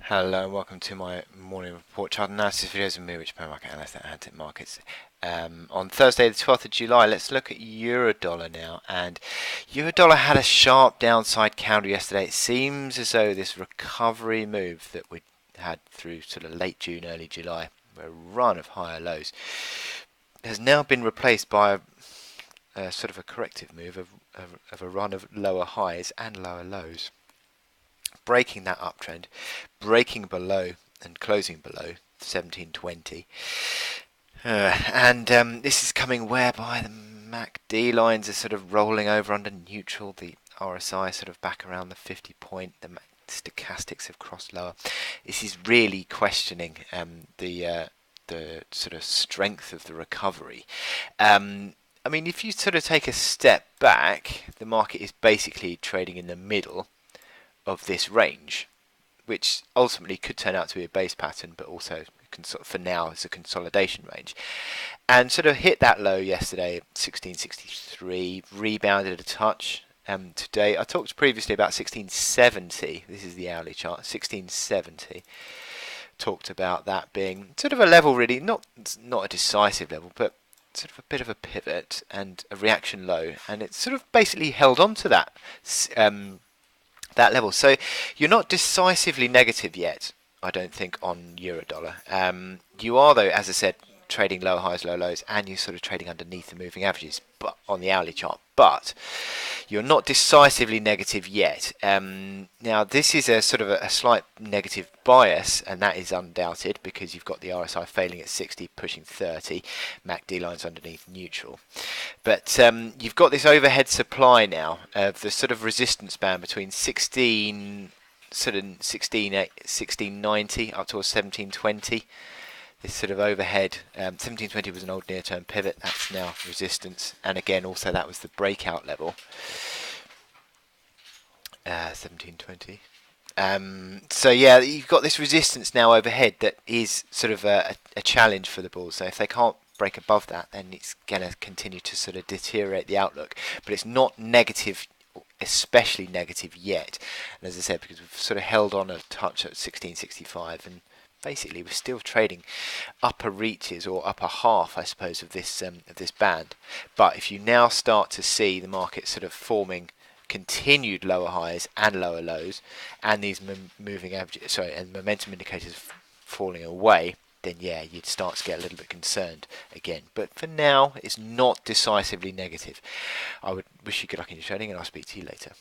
Hello and welcome to my morning report chart analysis videos with me, Rich Market Analyst at Hantec Markets. On Thursday the 12th of July, let's look at Euro Dollar now. And Euro Dollar had a sharp downside counter yesterday. It seems as though this recovery move that we had through sort of late June, early July, a run of higher lows, has now been replaced by a sort of a corrective move of a run of lower highs and lower lows, breaking that uptrend, breaking below and closing below 1720. This is coming whereby the MACD lines are sort of rolling over under neutral, the RSI sort of back around the 50 point, the stochastics have crossed lower. This is really questioning the sort of strength of the recovery. I mean, if you sort of take a step back, the market is basically trading in the middle of this range, which ultimately could turn out to be a base pattern, but also for now is a consolidation range, and sort of hit that low yesterday, 1663, rebounded a touch. Today, I talked previously about 1670. This is the hourly chart. 1670. Talked about that being sort of a level, really not a decisive level, but sort of a bit of a pivot and a reaction low, and it's sort of basically held on to that level. So you're not decisively negative yet, I don't think, on Euro Dollar. You are, though, as I said, trading low highs, low lows, and you're sort of trading underneath the moving averages, but on the hourly chart. But you're not decisively negative yet. Now, this is a sort of a slight negative bias, and that is undoubted because you've got the RSI failing at 60, pushing 30, MACD lines underneath neutral. But you've got this overhead supply now of the sort of resistance band between 1690 up towards 1720. This sort of overhead, 1720 was an old near-term pivot, that's now resistance, and again also that was the breakout level, 1720. So yeah, you've got this resistance now overhead that is sort of a challenge for the bulls. So if they can't break above that, then it's going to continue to sort of deteriorate the outlook. But it's not negative, especially negative yet. And as I said, because we've sort of held on a touch at 1665, and basically we're still trading upper reaches or upper half, I suppose, of this band. But if you now start to see the market sort of forming continued lower highs and lower lows, and these moving averages, and momentum indicators falling away, then yeah, you'd start to get a little bit concerned again. But for now, it's not decisively negative. I would wish you good luck in your trading, and I'll speak to you later.